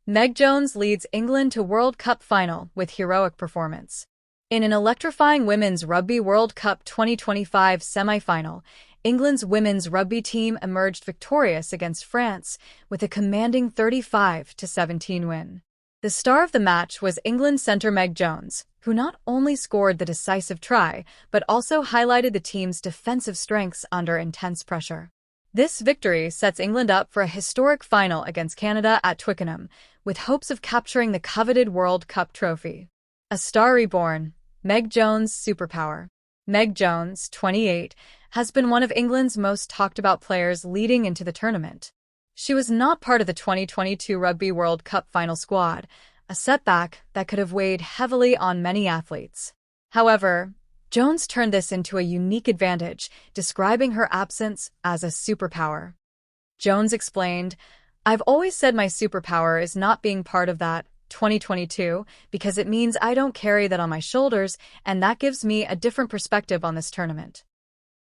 Meg Jones leads England to World Cup final with heroic performance. In an electrifying Women's Rugby World Cup 2025 semi-final, England's women's rugby team emerged victorious against France with a commanding 35-17 win. The star of the match was England centre Meg Jones, who not only scored the decisive try, but also highlighted the team's defensive strengths under intense pressure. This victory sets England up for a historic final against Canada at Twickenham, with hopes of capturing the coveted World Cup trophy. A star reborn, Meg Jones' superpower. Meg Jones, 28, has been one of England's most talked-about players leading into the tournament. She was not part of the 2022 Rugby World Cup final squad, a setback that could have weighed heavily on many athletes. However, Jones turned this into a unique advantage, describing her absence as a superpower. Jones explained, "I've always said my superpower is not being part of that 2022 because it means I don't carry that on my shoulders, and that gives me a different perspective on this tournament."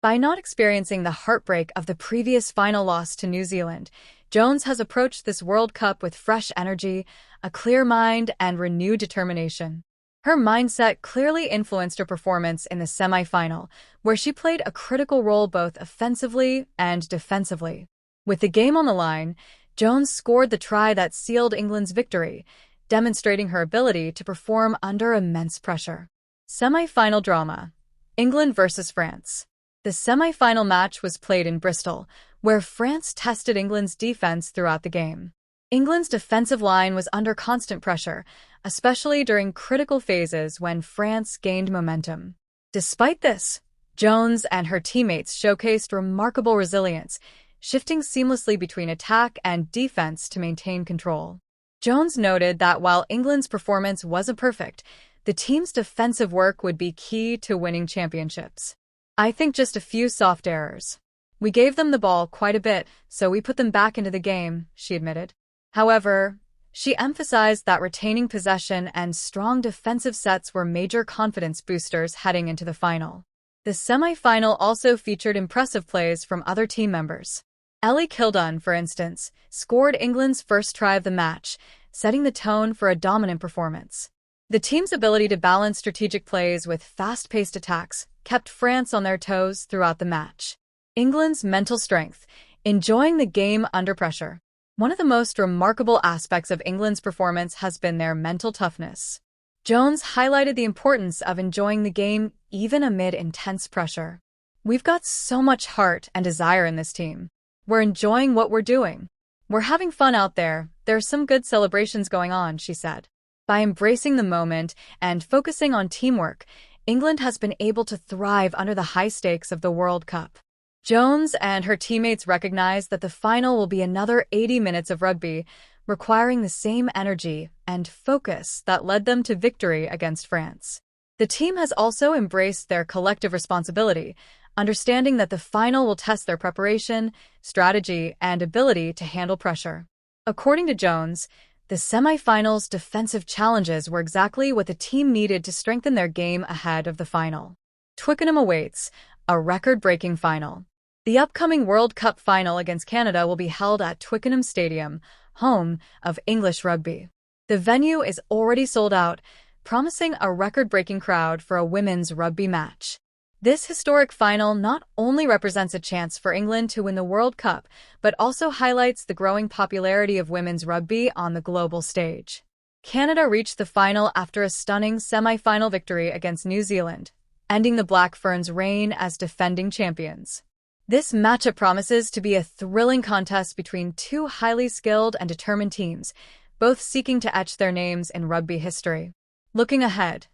By not experiencing the heartbreak of the previous final loss to New Zealand, Jones has approached this World Cup with fresh energy, a clear mind, and renewed determination. Her mindset clearly influenced her performance in the semi-final, where she played a critical role both offensively and defensively. With the game on the line, Jones scored the try that sealed England's victory, demonstrating her ability to perform under immense pressure. Semi-final drama: England versus France. The semi-final match was played in Bristol, where France tested England's defense throughout the game. England's defensive line was under constant pressure, especially during critical phases when France gained momentum. Despite this, Jones and her teammates showcased remarkable resilience, shifting seamlessly between attack and defense to maintain control. Jones noted that while England's performance wasn't perfect, the team's defensive work would be key to winning championships. "I think just a few soft errors. We gave them the ball quite a bit, so we put them back into the game," she admitted. However, she emphasized that retaining possession and strong defensive sets were major confidence boosters heading into the final. The semi-final also featured impressive plays from other team members. Ellie Kildun, for instance, scored England's first try of the match, setting the tone for a dominant performance. The team's ability to balance strategic plays with fast-paced attacks kept France on their toes throughout the match. England's mental strength, enjoying the game under pressure. One of the most remarkable aspects of England's performance has been their mental toughness. Jones highlighted the importance of enjoying the game even amid intense pressure. "We've got so much heart and desire in this team. We're enjoying what we're doing. We're having fun out there. There's some good celebrations going on," she said. By embracing the moment and focusing on teamwork, England has been able to thrive under the high stakes of the World Cup. Jones and her teammates recognize that the final will be another 80 minutes of rugby, requiring the same energy and focus that led them to victory against France. The team has also embraced their collective responsibility, understanding that the final will test their preparation, strategy, and ability to handle pressure. According to Jones, the semi-finals' defensive challenges were exactly what the team needed to strengthen their game ahead of the final. Twickenham awaits a record-breaking final. The upcoming World Cup final against Canada will be held at Twickenham Stadium, home of English rugby. The venue is already sold out, promising a record-breaking crowd for a women's rugby match. This historic final not only represents a chance for England to win the World Cup, but also highlights the growing popularity of women's rugby on the global stage. Canada reached the final after a stunning semi-final victory against New Zealand, ending the Black Ferns' reign as defending champions. This matchup promises to be a thrilling contest between two highly skilled and determined teams, both seeking to etch their names in rugby history. Looking ahead,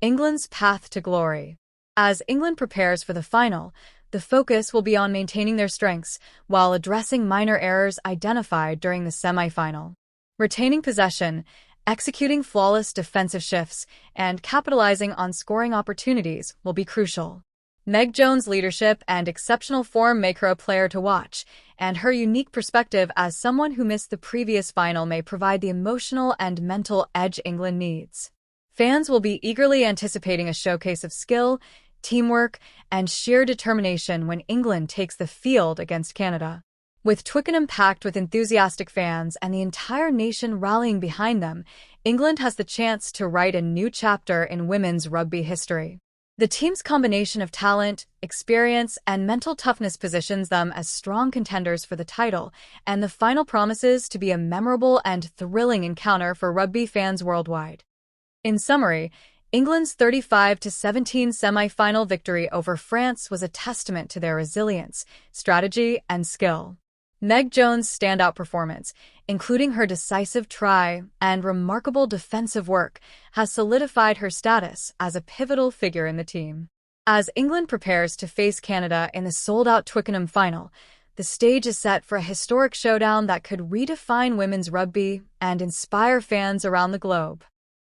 England's path to glory. As England prepares for the final, the focus will be on maintaining their strengths while addressing minor errors identified during the semi-final. Retaining possession, executing flawless defensive shifts, and capitalizing on scoring opportunities will be crucial. Meg Jones' leadership and exceptional form make her a player to watch, and her unique perspective as someone who missed the previous final may provide the emotional and mental edge England needs. Fans will be eagerly anticipating a showcase of skill, teamwork, and sheer determination when England takes the field against Canada. With Twickenham packed with enthusiastic fans and the entire nation rallying behind them, England has the chance to write a new chapter in women's rugby history. The team's combination of talent, experience, and mental toughness positions them as strong contenders for the title, and the final promises to be a memorable and thrilling encounter for rugby fans worldwide. In summary, England's 35-17 semi-final victory over France was a testament to their resilience, strategy, and skill. Meg Jones' standout performance, including her decisive try and remarkable defensive work, has solidified her status as a pivotal figure in the team. As England prepares to face Canada in the sold-out Twickenham final, the stage is set for a historic showdown that could redefine women's rugby and inspire fans around the globe.